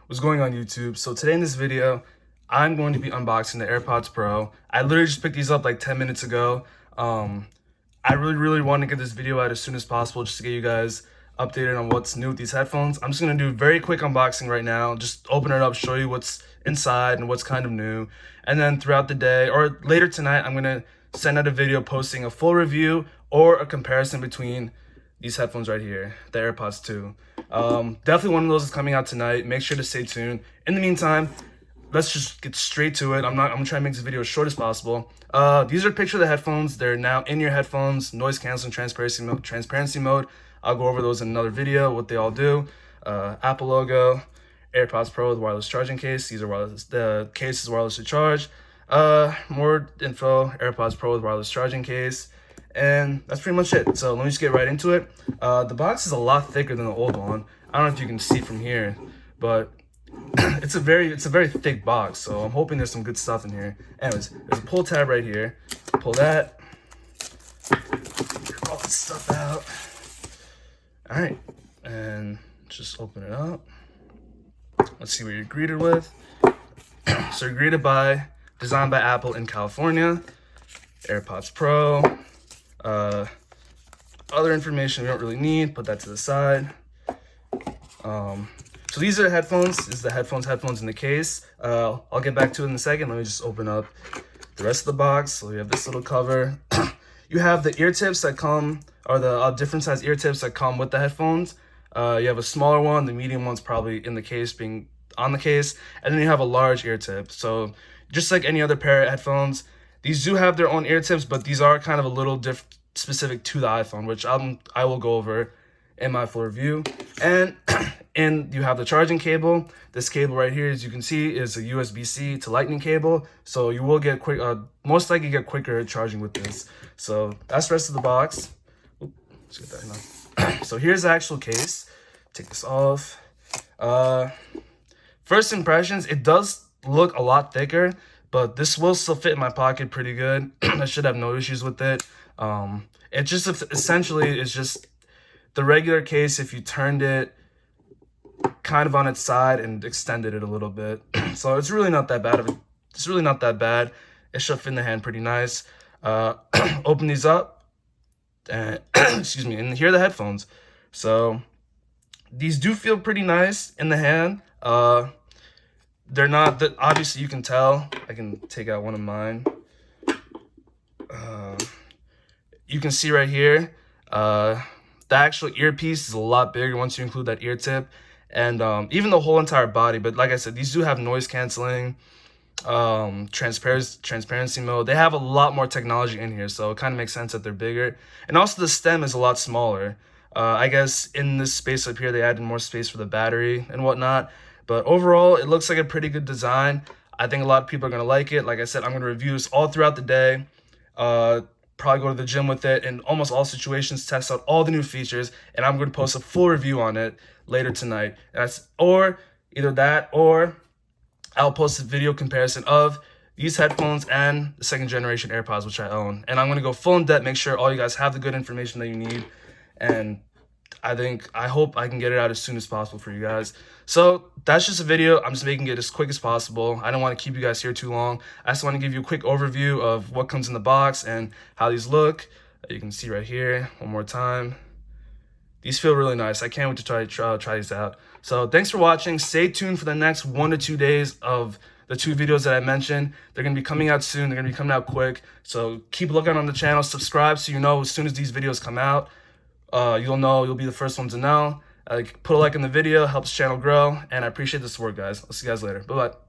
What's going on YouTube? So today in this video, I'm going to be unboxing the AirPods Pro. I literally just picked these up like 10 minutes ago. I really want to get this video out as soon as possible just to get you guys updated on what's new with these headphones. I'm just going to do a very quick unboxing right now. Just open it up, show you what's inside and what's kind of new. And then throughout the day or later tonight, I'm going to send out a video posting a full review or a comparison between these headphones right here, the AirPods 2. Definitely one of those is coming out tonight. Make sure to stay tuned. In the meantime, let's just get straight to it. I'm gonna try to make this video as short as possible. These are a picture of the headphones. They're now in your headphones, noise canceling, transparency mode. I'll go over those in another video, what they all do. Apple logo, AirPods Pro with wireless charging case. These are wireless, the case is wireless to charge. More info, AirPods Pro with wireless charging case. And that's pretty much it. So let me just get right into it. The box is a lot thicker than the old one. I don't know if you can see from here, but it's a very thick box. So I'm hoping there's some good stuff in here. Anyways, there's a pull tab right here. Pull that. Get all this stuff out. All right, and just open it up. Let's see what you're greeted with. So you're greeted by, designed by Apple in California, AirPods Pro. Other information we don't really need, put that to the side. So these are the headphones. This is the headphones in the case. I'll get back to it in a second. Let me just open up the rest of the box. So we have this little cover. You have the ear tips that come, or the different size ear tips that come with the headphones. You have a smaller one, the medium one's probably in the case, being on the case, and then you have a large ear tip. So just like any other pair of headphones, these do have their own ear tips, but these are kind of a little specific to the iPhone, which I will go over in my full review. And you have the charging cable. This cable right here, as you can see, is a USB-C to Lightning cable. So you will get most likely get quicker charging with this. So that's the rest of the box. Oops, let's get that enough. So here's the actual case. Take this off. First impressions, it does look a lot thicker, but this will still fit in my pocket pretty good. I should have no issues with it. It just essentially is just the regular case if you turned it kind of on its side and extended it a little bit. So it's really not that bad. It's really not that bad. It should fit in the hand pretty nice. Open these up, and excuse me, and here are the headphones. So these do feel pretty nice in the hand. They're not that, obviously you can tell. I can take out one of mine. You can see right here, the actual earpiece is a lot bigger once you include that ear tip, and even the whole entire body. But like I said, these do have noise canceling, transparency mode. They have a lot more technology in here, so it kind of makes sense that they're bigger. And also the stem is a lot smaller. I guess in this space up here, they added more space for the battery and whatnot. But overall, it looks like a pretty good design. I think a lot of people are going to like it. Like I said, I'm going to review this all throughout the day. Probably go to the gym with it in almost all situations, test out all the new features, and I'm going to post a full review on it later tonight. Or either that, or I'll post a video comparison of these headphones and the second generation AirPods, which I own. And I'm going to go full in depth, make sure all you guys have the good information that you need. And I hope I can get it out as soon as possible for you guys. So that's just a video. I'm just making it as quick as possible. I don't want to keep you guys here too long. I just want to give you a quick overview of what comes in the box and how these look. You can see right here, one more time. These feel really nice. I can't wait to try these out. So thanks for watching. Stay tuned for the next 1 to 2 days of the 2 videos that I mentioned. They're going to be coming out soon. They're going to be coming out quick. So keep looking on the channel. Subscribe so you know as soon as these videos come out. You'll be the first one to know. Put a like in the video, helps the channel grow, and I appreciate the support, guys. I'll see you guys later. Bye-bye.